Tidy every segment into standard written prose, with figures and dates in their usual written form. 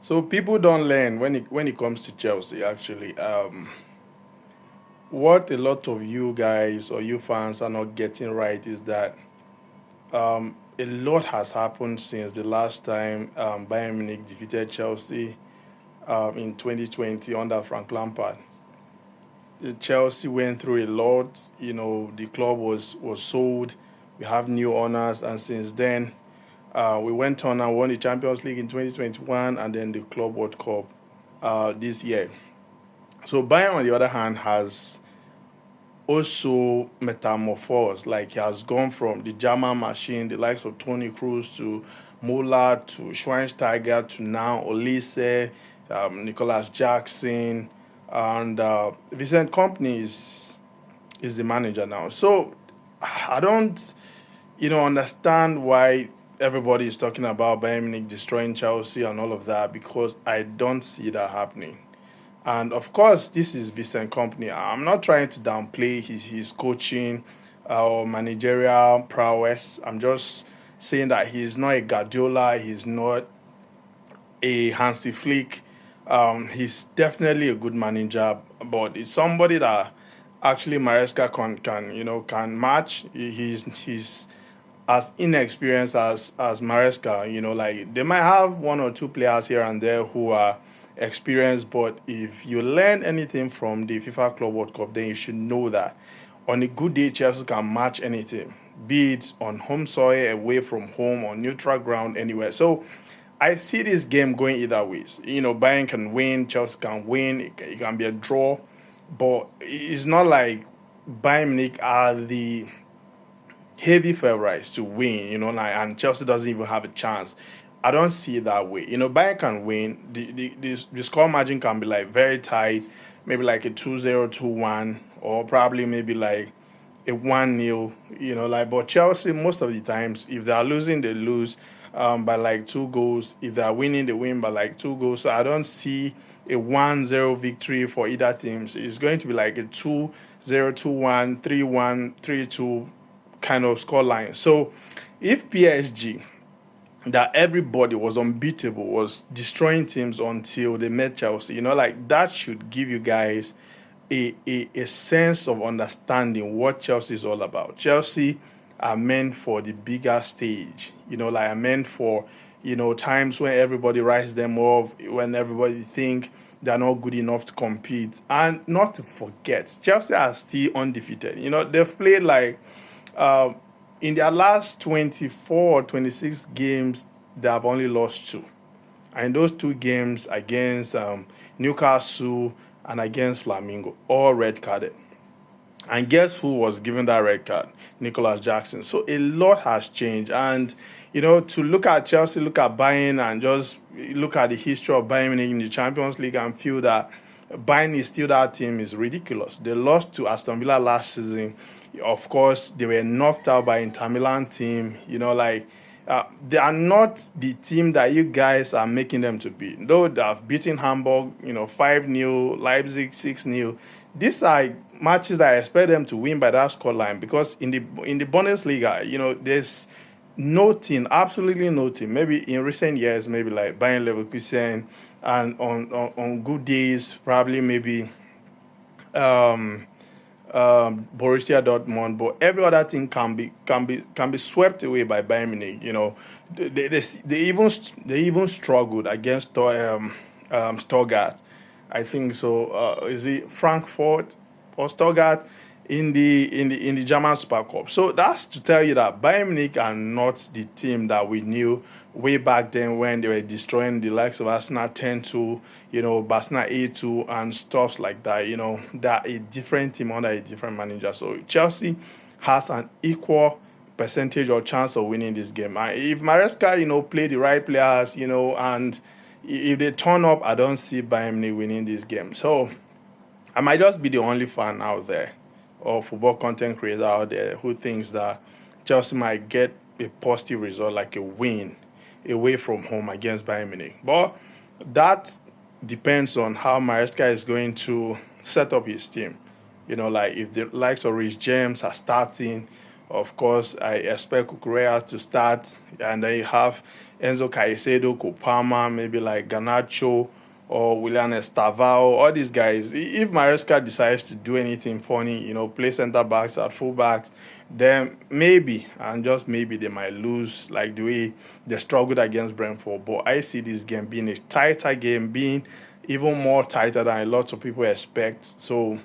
So people don't learn when it comes to Chelsea. Actually, what a lot of you guys or you fans are not getting right is that a lot has happened since the last time Bayern Munich defeated Chelsea in 2020 under Frank Lampard. Chelsea went through a lot. The club was sold. We have new owners, and since then, we went on and won the Champions League in 2021, and then the Club World Cup this year. So Bayern, on the other hand, has also metamorphosed. Like he has gone from the German machine, the likes of Tony Cruz to Muller to Schweinsteiger to now Olise, Nicholas Jackson, and Vincent Company is the manager now. So I don't, understand why everybody is talking about Bayern Munich destroying Chelsea and all of that because I don't see that happening. And of course, this is Vincent Company. I'm not trying to downplay his coaching or managerial prowess. I'm just saying that he's not a Guardiola, he's not a Hansi Flick. He's definitely a good manager, but it's somebody that actually Maresca can match. He's as inexperienced as Maresca. Like they might have one or two players here and there who are experienced, but if you learn anything from the FIFA Club World Cup, then you should know that on a good day, Chelsea can match anything, be it on home soil, away from home, on neutral ground, anywhere. So I see this game going either ways. Bayern can win, Chelsea can win, it can be a draw, but it's not like Bayern Munich are the heavy favorites to win, and Chelsea doesn't even have a chance. I don't see it that way. Bayern can win. The score margin can be like very tight, maybe like a 2-0, 2-1, or probably maybe like a 1-0, but Chelsea, most of the times, if they are losing, they lose by like 2 goals. If they are winning, they win by like 2 goals. So I don't see a 1-0 victory for either teams. It's going to be like a 2-0, 2-1, 3-1, 3-2 kind of scoreline. So if PSG, that everybody was unbeatable, was destroying teams until they met Chelsea, like that should give you guys a sense of understanding what Chelsea is all about. Chelsea are meant for the bigger stage, like are meant for, times when everybody writes them off, when everybody think they're not good enough to compete. And not to forget, Chelsea are still undefeated. They've played like uh, in their last 24 or 26 games, they have only lost two. And those two games against Newcastle and against Flamingo, all red carded. And guess who was given that red card? Nicholas Jackson. So a lot has changed. And, to look at Chelsea, look at Bayern, and just look at the history of Bayern Munich in the Champions League and feel that Bayern is still that team is ridiculous. They lost to Aston Villa last season. Of course, they were knocked out by Inter Milan team. They are not the team that you guys are making them to be. Though they have beaten Hamburg, 5-0, Leipzig 6-0. These are matches that I expect them to win by that scoreline because in the Bundesliga, there's no team, absolutely no team. Maybe in recent years, maybe like Bayern Leverkusen, and on good days, probably maybe um, Borussia Dortmund, but every other thing can be swept away by Bayern Munich. They even struggled against Stuttgart. I think so. Is it Frankfurt or Stuttgart in the German Super Cup? So that's to tell you that Bayern Munich are not the team that we knew way back then when they were destroying the likes of Arsenal 10-2, Barcelona 8-2 and stuff like that. They're a different team under a different manager. So Chelsea has an equal percentage or chance of winning this game. And if Maresca, play the right players, and if they turn up, I don't see Bayern Munich winning this game. So I might just be the only fan out there or football content creator out there who thinks that Chelsea might get a positive result, like a win away from home against Bayern Munich. But that depends on how Maresca is going to set up his team. Like if the likes of Rich James are starting, of course, I expect Kukurea to start, and then you have Enzo Caicedo, Kopama, maybe like Garnacho or Willian Estavao, all these guys. If Maresca decides to do anything funny, play center backs at full backs, then maybe, and just maybe, they might lose like the way they struggled against Brentford. But I see this game being a tighter game, being even more tighter than a lot of people expect. So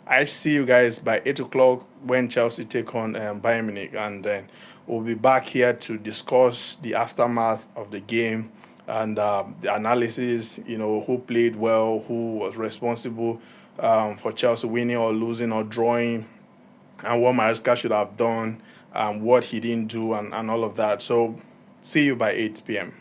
I see you guys by 8 o'clock when Chelsea take on Bayern Munich, and then we'll be back here to discuss the aftermath of the game and the analysis, who played well, who was responsible for Chelsea winning or losing or drawing, and what Maresca should have done, what he didn't do, and all of that. So see you by 8 p.m.